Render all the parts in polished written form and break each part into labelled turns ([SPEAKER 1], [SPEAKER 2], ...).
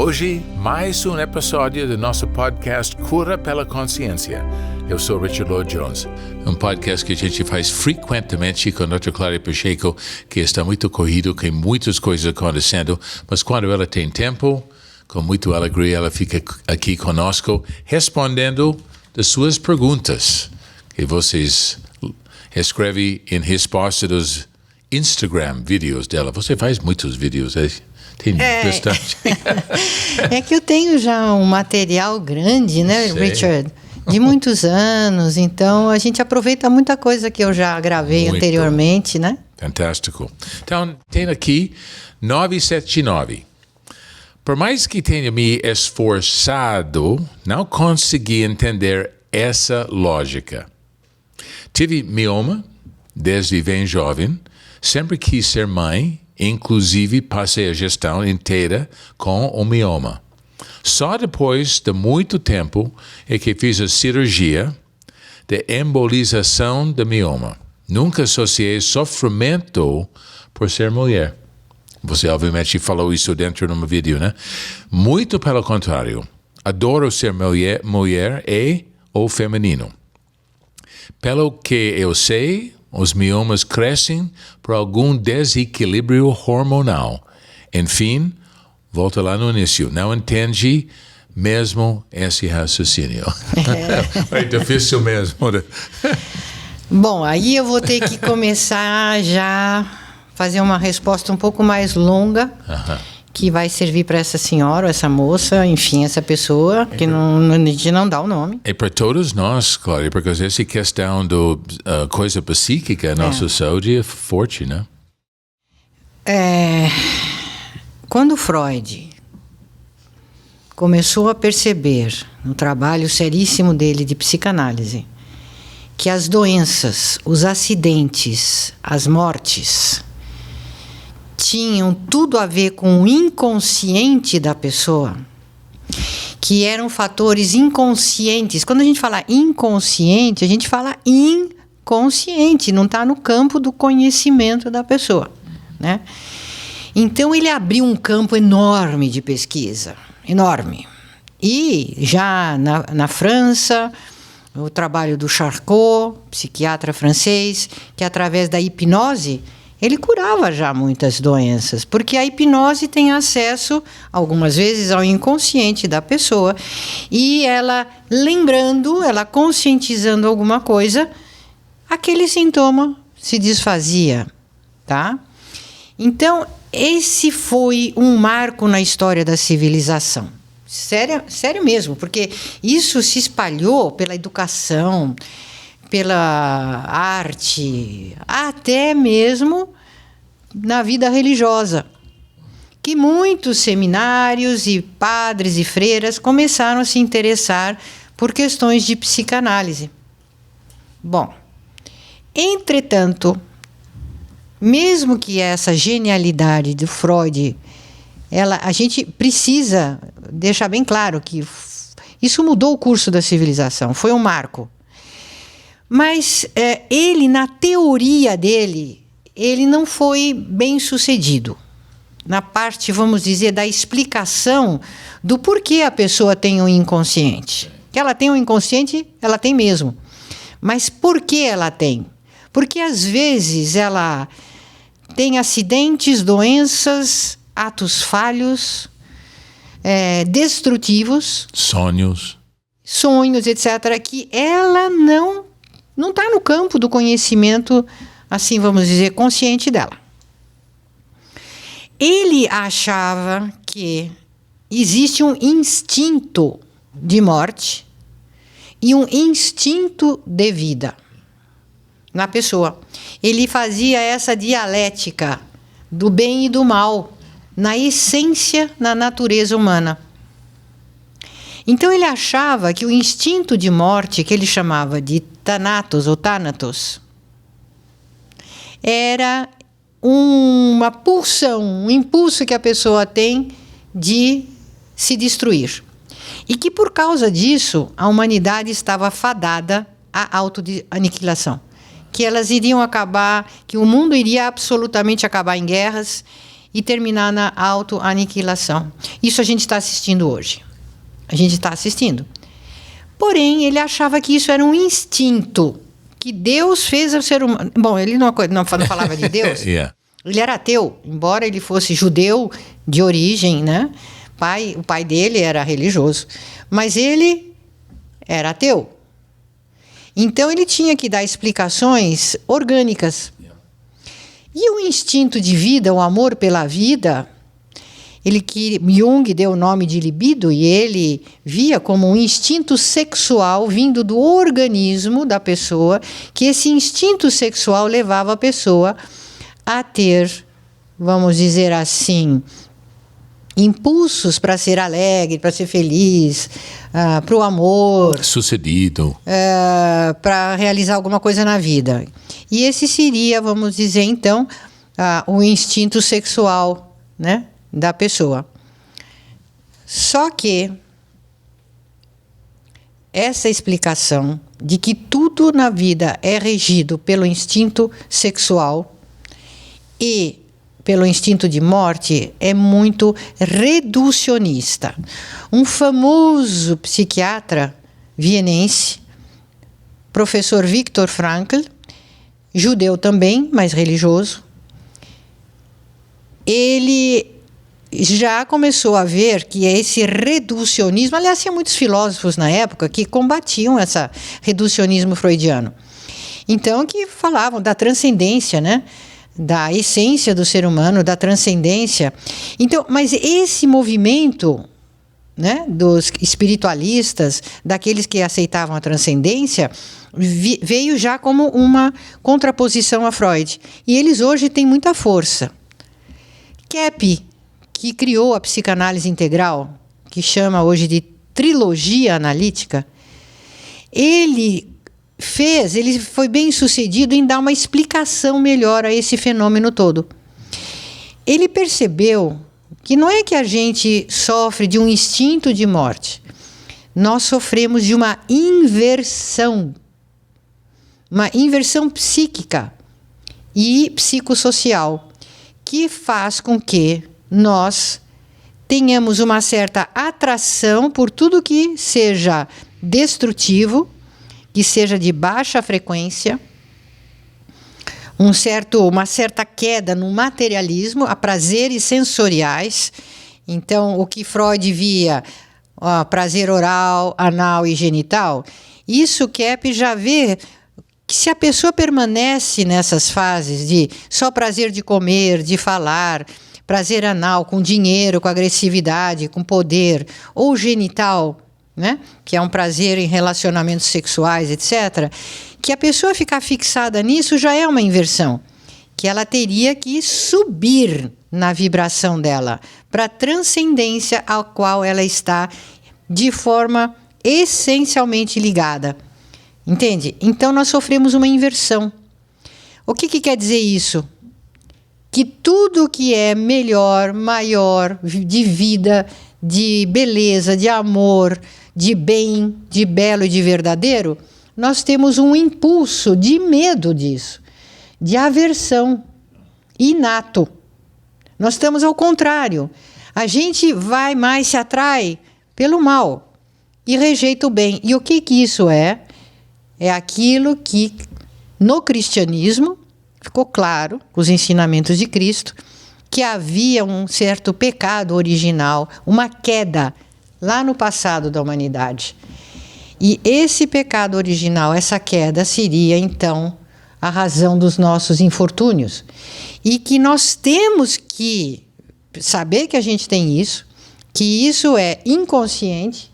[SPEAKER 1] Hoje, mais um episódio do nosso podcast Cura pela Consciência. Eu sou Richard Lloyd Jones. Um podcast que a gente faz frequentemente com a Dr. Cláudia Pacheco, que está muito corrido, com muitas coisas acontecendo, mas quando ela tem tempo, com muita alegria, ela fica aqui conosco, respondendo das suas perguntas, que vocês escrevem em resposta dos Instagram vídeos dela. Você faz muitos vídeos, tem bastante.
[SPEAKER 2] É que eu tenho já um material grande, né,
[SPEAKER 1] Sei.
[SPEAKER 2] Richard? De muitos anos, então a gente aproveita muita coisa que eu já gravei anteriormente, né?
[SPEAKER 1] Fantástico. Então, tem aqui 979. Por mais que tenha me esforçado, não consegui entender essa lógica. Tive mioma desde bem jovem, sempre quis ser mãe, inclusive passei a gestão inteira com o mioma. Só depois de muito tempo é que fiz a cirurgia de embolização do mioma. Nunca associei sofrimento por ser mulher. Você obviamente falou isso dentro de um vídeo, né? Muito pelo contrário. Adoro ser mulher e ou feminino. Pelo que eu sei, os miomas crescem por algum desequilíbrio hormonal. Enfim, volta lá no início. Não entendi mesmo esse raciocínio. É difícil mesmo.
[SPEAKER 2] Bom, aí eu vou ter que começar já fazer uma resposta um pouco mais longa, que vai servir para essa senhora, essa moça, enfim, essa pessoa, que a gente não dá o nome.
[SPEAKER 1] E para todos nós, Cláudia, porque essa questão da coisa psíquica, nossa saúde é forte, né?
[SPEAKER 2] Quando Freud começou a perceber, no trabalho seríssimo dele de psicanálise, que as doenças, os acidentes, as mortes tinham tudo a ver com o inconsciente da pessoa, que eram fatores inconscientes. Quando a gente fala inconsciente, a gente fala inconsciente, não está no campo do conhecimento da pessoa, né? Então ele abriu um campo enorme de pesquisa, enorme. E já na França, o trabalho do Charcot, psiquiatra francês, que através da hipnose ele curava já muitas doenças, porque a hipnose tem acesso, algumas vezes, ao inconsciente da pessoa, e ela lembrando, ela conscientizando alguma coisa, aquele sintoma se desfazia, tá? Então, esse foi um marco na história da civilização. Sério mesmo, porque isso se espalhou pela educação, pela arte, até mesmo na vida religiosa, que muitos seminários e padres e freiras começaram a se interessar por questões de psicanálise. Bom, entretanto, mesmo que essa genialidade do Freud, a gente precisa deixar bem claro que isso mudou o curso da civilização, foi um marco. Mas ele, na teoria dele, ele não foi bem sucedido. Na parte, vamos dizer, da explicação do porquê a pessoa tem um inconsciente. Que ela tem um inconsciente, ela tem mesmo. Mas por que ela tem? Porque às vezes ela tem acidentes, doenças, atos falhos, destrutivos. Sonhos, etc., que ela não está no campo do conhecimento, assim vamos dizer, consciente dela. Ele achava que existe um instinto de morte e um instinto de vida na pessoa. Ele fazia essa dialética do bem e do mal na essência, na natureza humana. Então ele achava que o instinto de morte, que ele chamava de Thanatos ou Thanatos, era uma pulsão, um impulso que a pessoa tem de se destruir. E que por causa disso a humanidade estava fadada à autoaniquilação. Que elas iriam acabar, que o mundo iria absolutamente acabar em guerras e terminar na autoaniquilação. Isso a gente está assistindo hoje. A gente está assistindo. Porém, ele achava que isso era um instinto que Deus fez ao ser humano. Bom, ele não falava de Deus.
[SPEAKER 1] Yeah.
[SPEAKER 2] Ele era ateu, embora ele fosse judeu de origem, né? O pai dele era religioso, mas ele era ateu. Então ele tinha que dar explicações orgânicas. E o instinto de vida, o amor pela vida, Jung deu o nome de libido e ele via como um instinto sexual vindo do organismo da pessoa, que esse instinto sexual levava a pessoa a ter, vamos dizer assim, impulsos para ser alegre, para ser feliz, para o amor,
[SPEAKER 1] Sucedido.
[SPEAKER 2] para realizar alguma coisa na vida. E esse seria, vamos dizer então, o instinto sexual, né, da pessoa. Só que essa explicação de que tudo na vida é regido pelo instinto sexual e pelo instinto de morte é muito reducionista. Um famoso psiquiatra vienense, professor Viktor Frankl, judeu também, mas religioso, ele já começou a ver que esse reducionismo, aliás, tinha muitos filósofos na época que combatiam esse reducionismo freudiano. Então, que falavam da transcendência, né? Da essência do ser humano, da transcendência. Então, mas esse movimento, né, dos espiritualistas, daqueles que aceitavam a transcendência, veio já como uma contraposição a Freud. E eles hoje têm muita força. Kepp, que criou a psicanálise integral, que chama hoje de trilogia analítica, ele foi bem sucedido em dar uma explicação melhor a esse fenômeno todo. Ele percebeu que não é que a gente sofre de um instinto de morte, nós sofremos de uma inversão psíquica e psicossocial, que faz com que nós tenhamos uma certa atração por tudo que seja destrutivo, que seja de baixa frequência, uma certa queda no materialismo, a prazeres sensoriais. Então, o que Freud via, prazer oral, anal e genital, isso Kepp já vê que se a pessoa permanece nessas fases de só prazer de comer, de falar, prazer anal com dinheiro, com agressividade, com poder, ou genital, né? Que é um prazer em relacionamentos sexuais, etc., que a pessoa ficar fixada nisso já é uma inversão, que ela teria que subir na vibração dela para a transcendência ao qual ela está de forma essencialmente ligada. Entende? Então nós sofremos uma inversão. O que quer dizer isso? Que tudo que é melhor, maior, de vida, de beleza, de amor, de bem, de belo e de verdadeiro, nós temos um impulso de medo disso, de aversão inato. Nós estamos ao contrário. A gente se atrai pelo mal e rejeita o bem. E o que isso é? É aquilo que no cristianismo ficou claro, com os ensinamentos de Cristo, que havia um certo pecado original, uma queda lá no passado da humanidade. E esse pecado original, essa queda, seria então a razão dos nossos infortúnios. E que nós temos que saber que a gente tem isso, que isso é inconsciente,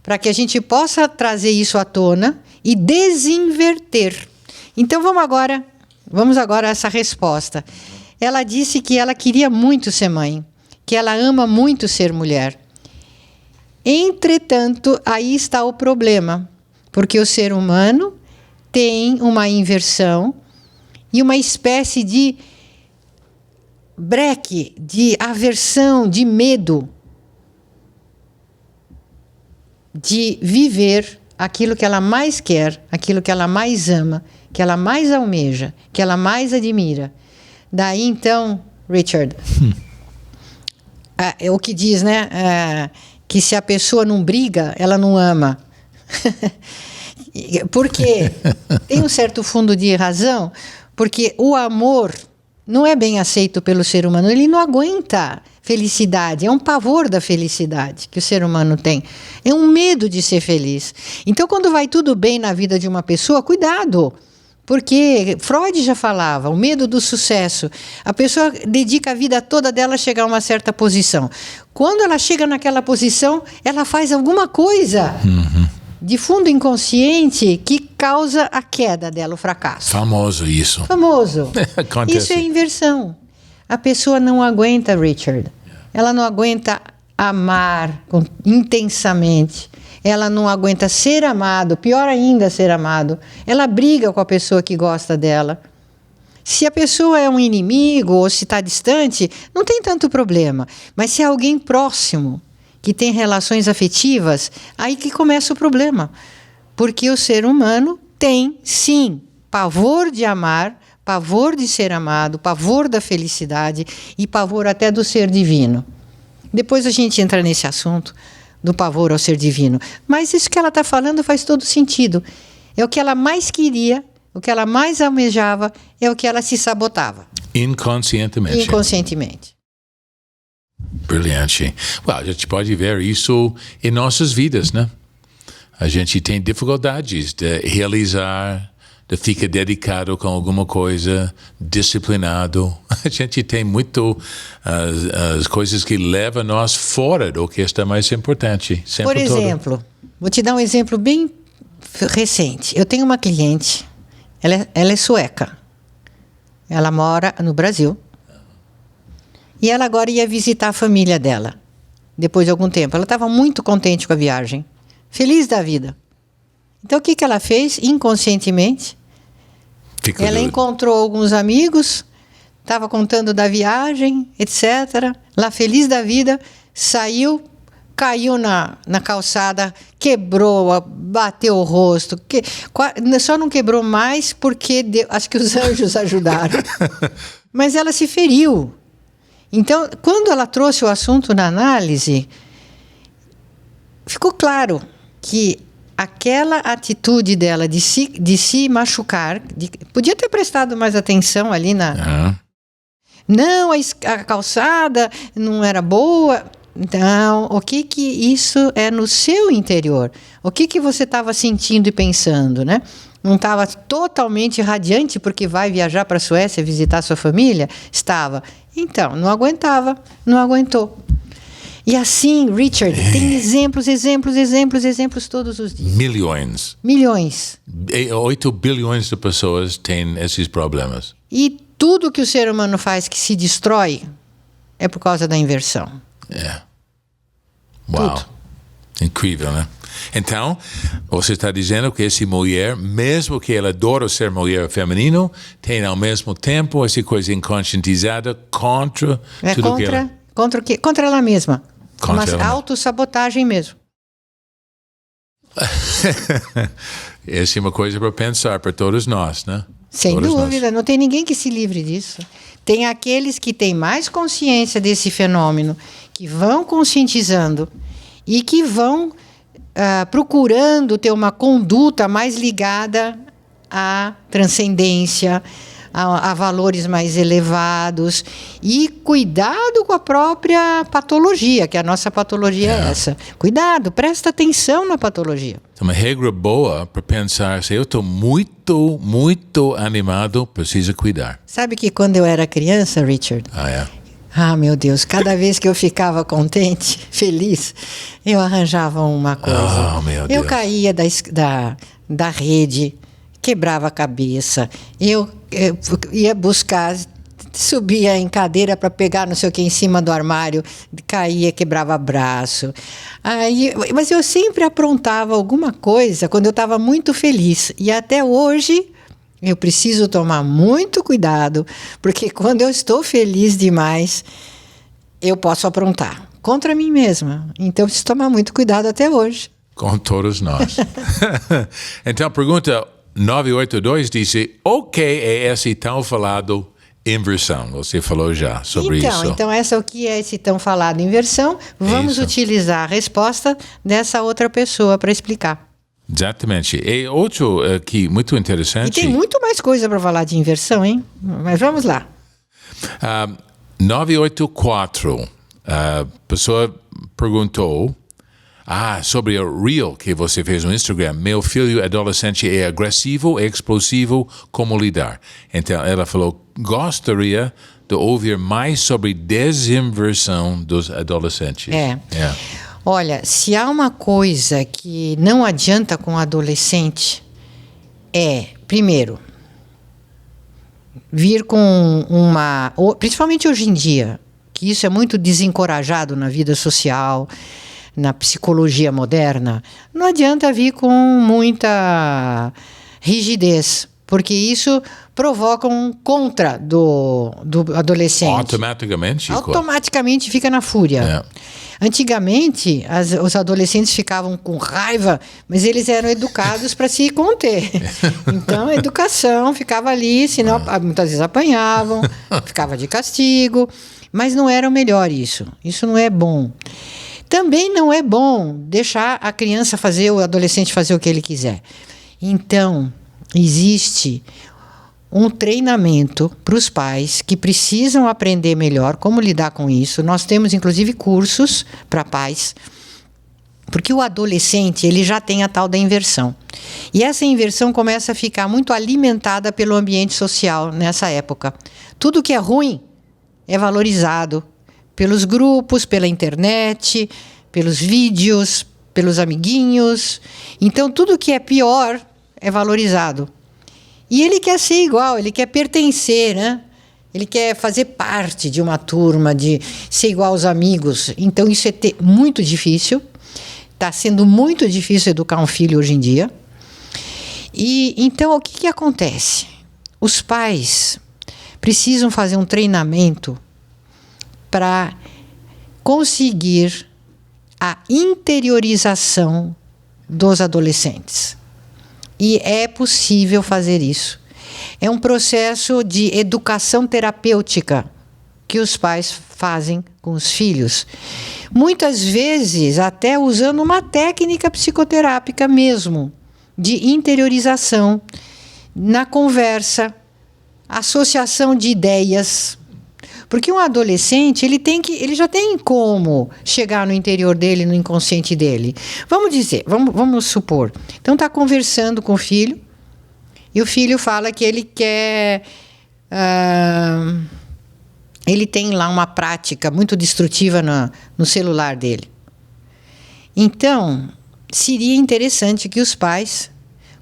[SPEAKER 2] para que a gente possa trazer isso à tona e desinverter. Então vamos agora a essa resposta. Ela disse que ela queria muito ser mãe, que ela ama muito ser mulher. Entretanto, aí está o problema, porque o ser humano tem uma inversão e uma espécie de breque, de aversão, de medo de viver aquilo que ela mais quer, aquilo que ela mais ama, que ela mais almeja, que ela mais admira. Daí, então, Richard? É o que diz, né? Que se a pessoa não briga, ela não ama. Porque tem um certo fundo de razão, porque o amor não é bem aceito pelo ser humano. Ele não aguenta felicidade, é um pavor da felicidade que o ser humano tem. É um medo de ser feliz. Então, quando vai tudo bem na vida de uma pessoa, cuidado. Porque Freud já falava, o medo do sucesso. A pessoa dedica a vida toda dela a chegar a uma certa posição. Quando ela chega naquela posição, ela faz alguma coisa de fundo inconsciente que causa a queda dela, o fracasso.
[SPEAKER 1] Famoso isso.
[SPEAKER 2] Famoso.
[SPEAKER 1] Acontece.
[SPEAKER 2] Isso é inversão. A pessoa não aguenta, Richard. Ela não aguenta amar intensamente. Ela não aguenta ser amado, pior ainda ser amado. Ela briga com a pessoa que gosta dela. Se a pessoa é um inimigo ou se está distante, não tem tanto problema. Mas se é alguém próximo, que tem relações afetivas, aí que começa o problema. Porque o ser humano tem, sim, pavor de amar, pavor de ser amado, pavor da felicidade e pavor até do ser divino. Depois a gente entra nesse assunto do pavor ao ser divino. Mas isso que ela está falando faz todo sentido. É o que ela mais queria, o que ela mais almejava, é o que ela se sabotava.
[SPEAKER 1] Inconscientemente.
[SPEAKER 2] Inconscientemente.
[SPEAKER 1] Brilhante. Well, a gente pode ver isso em nossas vidas, né? A gente tem dificuldades de realizar, de ficar dedicado com alguma coisa, disciplinado. A gente tem muito as coisas que levam nós fora do que está mais importante.
[SPEAKER 2] Por exemplo, vou te dar um exemplo bem recente. Eu tenho uma cliente, ela é sueca. Ela mora no Brasil. E ela agora ia visitar a família dela, depois de algum tempo. Ela estava muito contente com a viagem, feliz da vida. Então, o que ela fez? Inconscientemente, ela encontrou alguns amigos, estava contando da viagem, etc. Lá, feliz da vida, saiu, caiu na calçada, quebrou, bateu o rosto. Só não quebrou mais porque acho que os anjos ajudaram. Mas ela se feriu. Então, quando ela trouxe o assunto na análise, ficou claro que aquela atitude dela de se machucar, podia ter prestado mais atenção ali na... Não, a calçada não era boa. Então, o que isso é no seu interior? O que você estava sentindo e pensando, né? Não estava totalmente radiante porque vai viajar para a Suécia visitar sua família? Estava. Então, não aguentava, não aguentou. E assim, Richard, tem exemplos todos os dias.
[SPEAKER 1] Milhões. 8 bilhões de pessoas têm esses problemas.
[SPEAKER 2] E tudo que o ser humano faz que se destrói é por causa da inversão.
[SPEAKER 1] Uau.
[SPEAKER 2] Tudo.
[SPEAKER 1] Incrível, né? Então, você está dizendo que essa mulher, mesmo que ela adora ser mulher feminino, tem ao mesmo tempo essa coisa inconscientizada contra tudo que ela...
[SPEAKER 2] Contra o quê? Contra ela mesma. Uma
[SPEAKER 1] Ela...
[SPEAKER 2] autossabotagem mesmo.
[SPEAKER 1] Essa é uma coisa para pensar para todos nós, né?
[SPEAKER 2] Sem
[SPEAKER 1] todos
[SPEAKER 2] dúvida,
[SPEAKER 1] nós.
[SPEAKER 2] não tem ninguém que se livre disso. Tem aqueles que têm mais consciência desse fenômeno, que vão conscientizando e que vão procurando ter uma conduta mais ligada à transcendência, a valores mais elevados e cuidado com a própria patologia, que a nossa patologia é essa. Cuidado, presta atenção na patologia.
[SPEAKER 1] Uma regra boa para pensar, se eu estou muito animado, preciso cuidar.
[SPEAKER 2] Sabe que quando eu era criança, Richard... Ah, meu Deus, cada vez que eu ficava contente, feliz, eu arranjava uma coisa.
[SPEAKER 1] Oh, meu Deus.
[SPEAKER 2] Eu caía da rede, quebrava a cabeça, eu ia buscar, subia em cadeira para pegar não sei o que em cima do armário, caía, quebrava braço. Mas eu sempre aprontava alguma coisa quando eu estava muito feliz. E até hoje... eu preciso tomar muito cuidado, porque quando eu estou feliz demais, eu posso aprontar contra mim mesma. Então, eu preciso tomar muito cuidado até hoje.
[SPEAKER 1] Com todos nós. Então, pergunta 982 diz: o que é esse tão falado Inversão, você falou já sobre isso.
[SPEAKER 2] Então essa é o que é esse tão falado inversão. Vamos utilizar a resposta dessa outra pessoa para explicar.
[SPEAKER 1] Exatamente. E outro que muito interessante...
[SPEAKER 2] E tem muito mais coisa para falar de inversão, hein? Mas vamos lá.
[SPEAKER 1] 984, a pessoa perguntou sobre o Reel que você fez no Instagram. Meu filho adolescente é agressivo, explosivo, como lidar? Então, ela falou, gostaria de ouvir mais sobre desinversão dos adolescentes.
[SPEAKER 2] Olha, se há uma coisa que não adianta com o adolescente, primeiro, vir com principalmente hoje em dia, que isso é muito desencorajado na vida social, na psicologia moderna, não adianta vir com muita rigidez, porque isso provoca um contra do adolescente. Automaticamente fica na fúria. Antigamente, os adolescentes ficavam com raiva, mas eles eram educados para se conter. Então, a educação ficava ali, senão muitas vezes apanhavam, ficava de castigo, mas não era o melhor isso. Isso não é bom. Também não é bom deixar a criança o adolescente fazer o que ele quiser. Então, existe um treinamento para os pais que precisam aprender melhor como lidar com isso. Nós temos, inclusive, cursos para pais, porque o adolescente ele já tem a tal da inversão. E essa inversão começa a ficar muito alimentada pelo ambiente social nessa época. Tudo que é ruim é valorizado pelos grupos, pela internet, pelos vídeos, pelos amiguinhos. Então, tudo que é pior é valorizado. E ele quer ser igual, ele quer pertencer, né? Ele quer fazer parte de uma turma, de ser igual aos amigos. Então, isso é muito difícil. Está sendo muito difícil educar um filho hoje em dia. E então, o que acontece? Os pais precisam fazer um treinamento para conseguir a interiorização dos adolescentes. E é possível fazer isso. É um processo de educação terapêutica que os pais fazem com os filhos. Muitas vezes até usando uma técnica psicoterápica mesmo, de interiorização, na conversa, associação de ideias. Porque um adolescente, ele já tem como chegar no interior dele, no inconsciente dele. Vamos supor. Então está conversando com o filho, e o filho fala que ele quer... ele tem lá uma prática muito destrutiva no celular dele. Então, seria interessante que os pais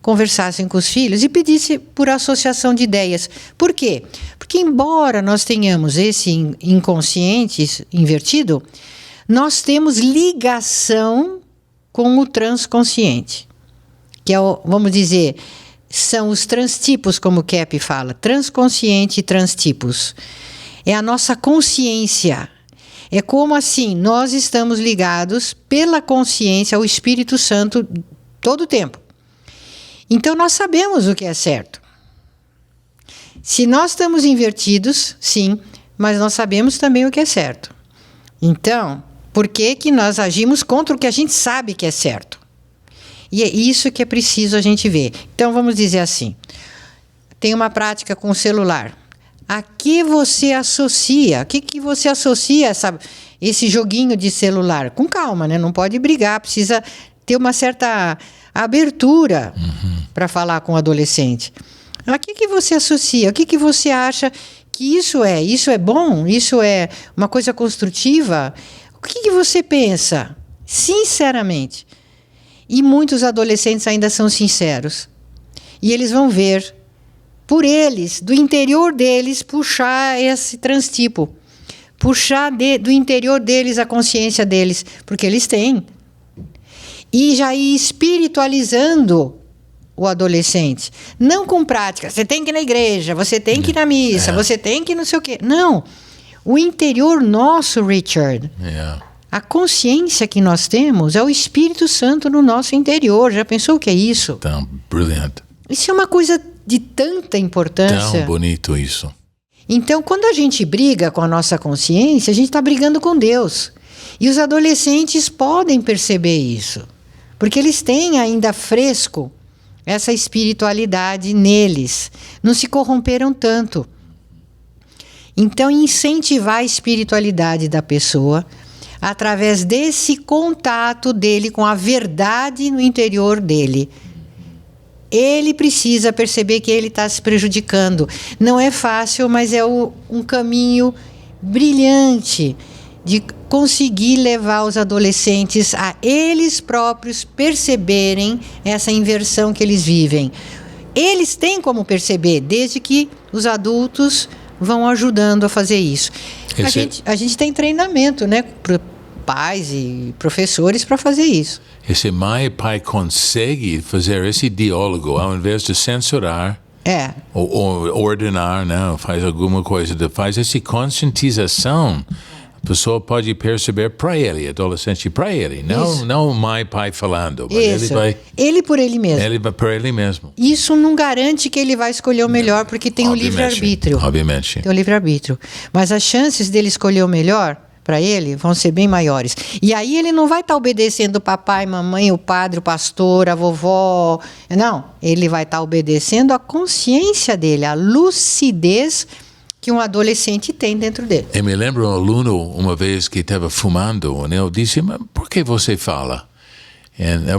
[SPEAKER 2] conversassem com os filhos e pedissem por associação de ideias. Por quê? Porque embora nós tenhamos esse inconsciente invertido, nós temos ligação com o transconsciente, que é vamos dizer, são os transtipos, como o Kepp fala, transconsciente e transtipos. É a nossa consciência. É como assim, nós estamos ligados pela consciência ao Espírito Santo todo o tempo. Então, nós sabemos o que é certo. Se nós estamos invertidos, sim, mas nós sabemos também o que é certo. Então, por que nós agimos contra o que a gente sabe que é certo? E é isso que é preciso a gente ver. Então, vamos dizer assim, tem uma prática com o celular. A que você associa? O que você associa esse joguinho de celular? Com calma, né? Não pode brigar, precisa ter uma certa abertura para falar com o adolescente. A que você associa? O que você acha que isso é? Isso é bom? Isso é uma coisa construtiva? O que você pensa? Sinceramente. E muitos adolescentes ainda são sinceros. E eles vão ver, por eles, do interior deles, puxar esse transtipo. Puxar do interior deles a consciência deles. Porque eles têm. E já ir espiritualizando o adolescente. Não com prática. Você tem que ir na igreja, você tem que ir na missa, você tem que ir não sei o quê. Não. O interior nosso, Richard, a consciência que nós temos é o Espírito Santo no nosso interior. Já pensou o que é isso?
[SPEAKER 1] Tão brilhante.
[SPEAKER 2] Isso é uma coisa de tanta importância.
[SPEAKER 1] Tão bonito isso.
[SPEAKER 2] Então, quando a gente briga com a nossa consciência, a gente está brigando com Deus. E os adolescentes podem perceber isso, porque eles têm ainda fresco essa espiritualidade neles. Não se corromperam tanto. Então, incentivar a espiritualidade da pessoa através desse contato dele com a verdade no interior dele. Ele precisa perceber que ele está se prejudicando. Não é fácil, mas é um caminho brilhante de conseguir levar os adolescentes a eles próprios perceberem essa inversão que eles vivem. Eles têm como perceber, desde que os adultos vão ajudando a fazer isso. A gente tem treinamento, né, para pais e professores para fazer isso.
[SPEAKER 1] Esse mãe e pai consegue fazer esse diálogo ao invés de censurar ou ordenar, né, faz alguma coisa, faz essa conscientização. A pessoa pode perceber para ele, adolescente para ele, não mãe e pai falando.
[SPEAKER 2] Isso. Ele por ele mesmo.
[SPEAKER 1] Ele por ele mesmo.
[SPEAKER 2] Isso não garante que ele vai escolher o melhor, porque tem o livre-arbítrio.
[SPEAKER 1] Obviamente.
[SPEAKER 2] Tem o livre-arbítrio. Mas as chances dele escolher o melhor para ele vão ser bem maiores. E aí ele não vai estar obedecendo o papai, mamãe, o padre, o pastor, a vovó. Não, ele vai estar obedecendo a consciência dele, a lucidez que um adolescente tem dentro dele.
[SPEAKER 1] Eu me lembro um aluno uma vez que estava fumando, né? Eu disse, mas por que você fala?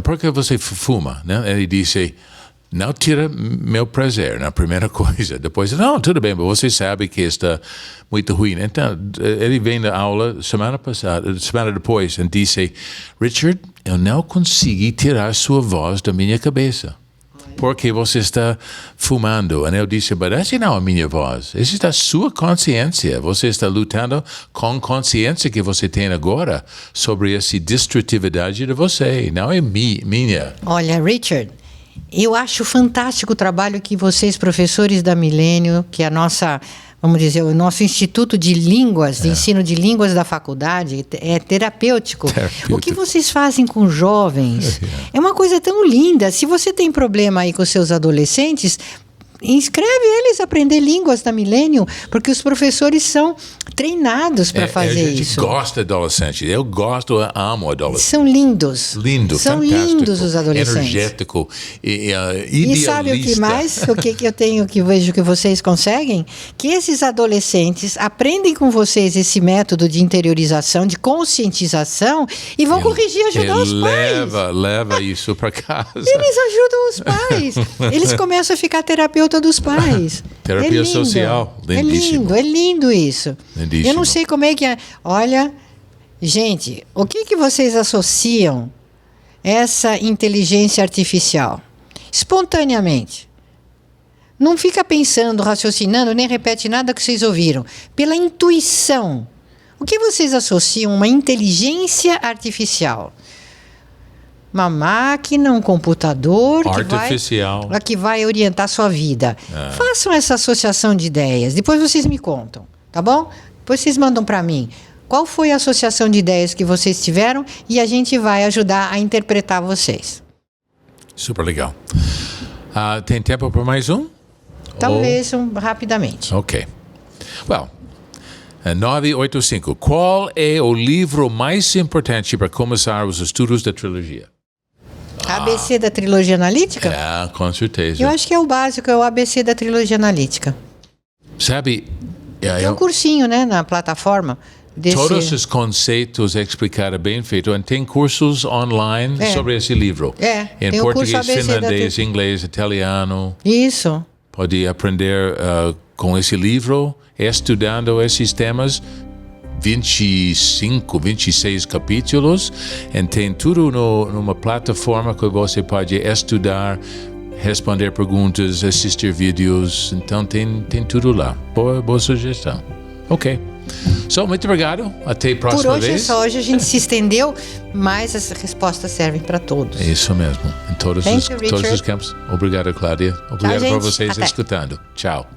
[SPEAKER 1] Por que você fuma? Né? Ele disse, não tira meu prazer, na primeira coisa. Depois, não, tudo bem, mas você sabe que está muito ruim. Então, ele vem da aula semana depois, e disse, Richard, eu não consegui tirar sua voz da minha cabeça. Porque você está fumando. E eu disse, mas essa não é a minha voz. Essa é a sua consciência. Você está lutando com a consciência que você tem agora sobre essa destrutividade de você. Não é minha.
[SPEAKER 2] Olha, Richard, eu acho fantástico o trabalho que vocês, professores da Milênio, que é a nossa, vamos dizer, o nosso Instituto de Línguas, de ensino de línguas da faculdade, é terapêutico. O que vocês fazem com jovens é uma coisa tão linda. Se você tem problema aí com seus adolescentes, inscreve eles a aprender línguas da Milênio, porque os professores são treinados para fazer
[SPEAKER 1] isso. A gente
[SPEAKER 2] isso.
[SPEAKER 1] gosta de adolescente. Eu gosto, amo adolescente.
[SPEAKER 2] São lindos.
[SPEAKER 1] São
[SPEAKER 2] fantástico, lindos os adolescentes.
[SPEAKER 1] Energético e idealista.
[SPEAKER 2] E sabe o que mais? O que eu tenho, que vejo que vocês conseguem? Que esses adolescentes aprendem com vocês esse método de interiorização, de conscientização e vão corrigir e ajudar os pais.
[SPEAKER 1] Leva isso para casa.
[SPEAKER 2] Eles ajudam os pais. Eles começam a ficar terapeuta dos pais.
[SPEAKER 1] Terapia social. Lindíssimo.
[SPEAKER 2] É lindo isso.
[SPEAKER 1] Lindíssimo.
[SPEAKER 2] Eu não sei como é que é. Olha, gente, o que vocês associam essa inteligência artificial? Espontaneamente. Não fica pensando, raciocinando, nem repete nada que vocês ouviram. Pela intuição. O que vocês associam uma inteligência artificial? Uma máquina, um computador que vai orientar a sua vida. Façam essa associação de ideias. Depois vocês me contam, tá bom? Depois vocês mandam para mim. Qual foi a associação de ideias que vocês tiveram e a gente vai ajudar a interpretar vocês.
[SPEAKER 1] Super legal. Tem tempo para mais um?
[SPEAKER 2] Talvez rapidamente.
[SPEAKER 1] Ok. Well, 985. Qual é o livro mais importante para começar os estudos da trilogia?
[SPEAKER 2] ABC da trilogia analítica?
[SPEAKER 1] Com certeza.
[SPEAKER 2] Eu acho que é o básico, é o ABC da trilogia analítica.
[SPEAKER 1] Sabe...
[SPEAKER 2] Tem um cursinho, né, na plataforma.
[SPEAKER 1] Todos os conceitos explicados bem feito. E tem cursos online sobre esse livro. Em
[SPEAKER 2] tem
[SPEAKER 1] português, finlandês, inglês, italiano.
[SPEAKER 2] Isso.
[SPEAKER 1] Pode aprender com esse livro, estudando esses temas. 25, 26 capítulos. E tem tudo numa plataforma que você pode estudar, responder perguntas, assistir vídeos. Então tem tudo lá. Boa sugestão. Ok. Muito obrigado. Até a próxima vez.
[SPEAKER 2] Por hoje é só. Hoje a gente se estendeu, mas as respostas servem para todos.
[SPEAKER 1] É isso mesmo. Em todos os campos. Obrigado, Cláudia. Obrigado por vocês escutando. Tchau.